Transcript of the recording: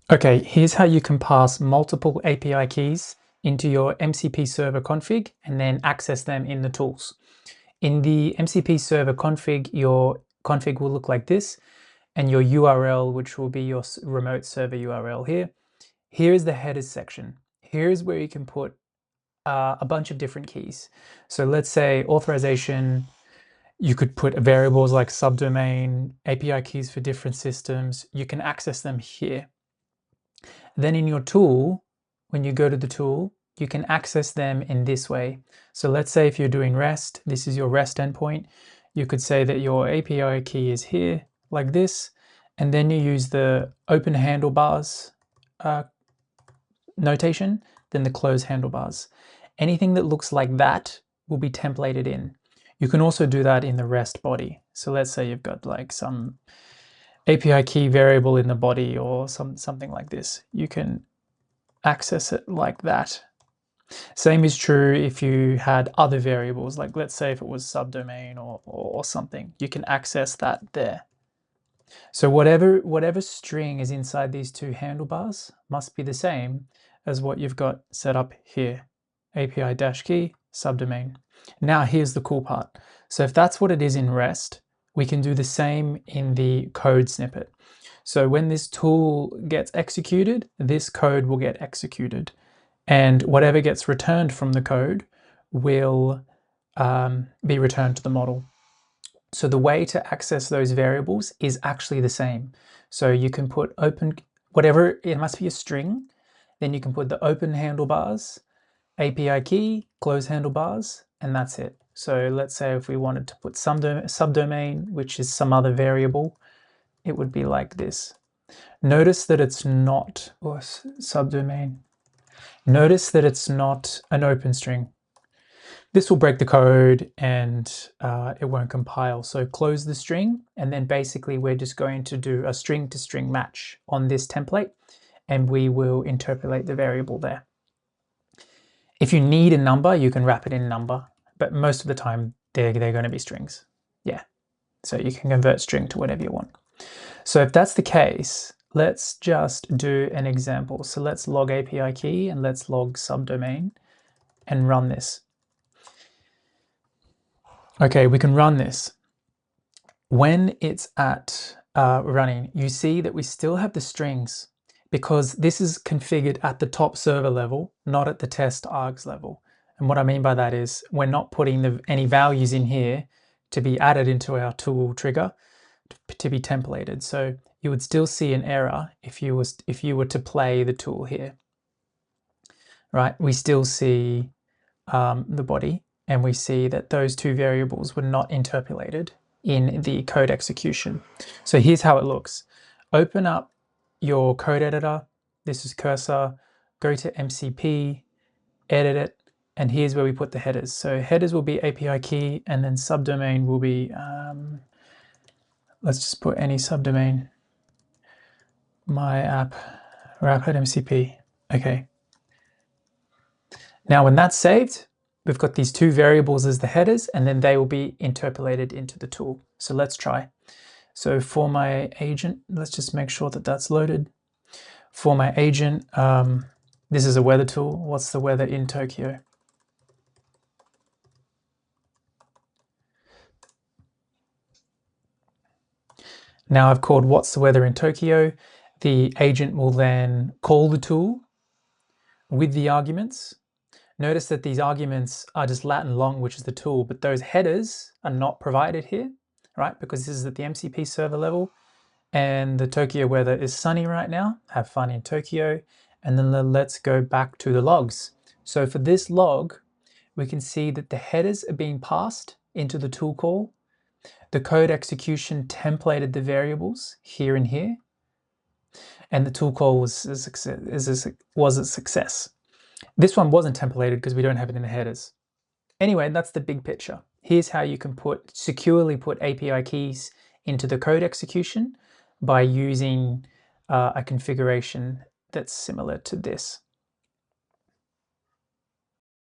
Okay, here's how you can pass multiple API keys into your MCP server config and then access them in the tools. In the MCP server config, your config will look like this, and your URL, which will be your remote server URL here. Here is the headers section. Here's where you can put a bunch of different keys. So let's say authorization, you could put variables like subdomain, API keys for different systems. You can access them here. Then in your tool, when you go to the tool, you can access them in this way. So let's say if you're doing REST, this is your REST endpoint. You could say that your API key is here, like this, and then you use the open handlebars notation, then the close handlebars. Anything that looks like that will be templated in. You can also do that in the REST body. So let's say you've got like some API key variable in the body or something like this. You can access it like that. Same is true if you had other variables, like let's say if it was subdomain or something, you can access that there. So whatever string is inside these two handlebars must be the same as what you've got set up here. API-key, subdomain. Now here's the cool part. So if that's what it is in REST, we can do the same in the code snippet. So when this tool gets executed, this code will get executed, and whatever gets returned from the code will be returned to the model. So the way to access those variables is actually the same. So you can put open, whatever, it must be a string, then you can put the open handlebars, API key, close handlebars, and that's it. So let's say if we wanted to put subdomain, which is some other variable, it would be like this. Notice that it's not, or subdomain. Notice that it's not an open string. This will break the code and it won't compile. So close the string, and then basically we're just going to do a string to string match on this template, and we will interpolate the variable there. If you need a number, you can wrap it in number, but most of the time they're going to be strings. Yeah, so you can convert string to whatever you want. So if that's the case, let's just do an example. So let's log API key and let's log subdomain and run this. Okay, we can run this. When it's at running, you see that we still have the strings because this is configured at the top server level, not at the test args level. And what I mean by that is we're not putting any values in here to be added into our tool trigger to be templated. So you would still see an error if you were to play the tool here, right? We still see the body, and we see that those two variables were not interpolated in the code execution. So here's how it looks. Open up your code editor. This is cursor. Go to MCP, edit it, and here's where we put the headers. So headers will be API key, and then subdomain will be, let's just put any subdomain. My app, rapid MCP. Okay. Now when that's saved, we've got these two variables as the headers, and then they will be interpolated into the tool. So let's try. So for my agent, let's just make sure that that's loaded. For my agent, this is a weather tool. What's the weather in Tokyo? Now I've called what's the weather in Tokyo. The agent will then call the tool with the arguments. Notice that these arguments are just Latin long, which is the tool, but those headers are not provided here, right? Because this is at the MCP server level, and the Tokyo weather is sunny right now. Have fun in Tokyo. And then let's go back to the logs. So for this log, we can see that the headers are being passed into the tool call. The code execution templated the variables here and here, and the tool call was a success. This one wasn't templated because we don't have it in the headers. Anyway, that's the big picture. Here's how you can securely put API keys into the code execution by using a configuration that's similar to this.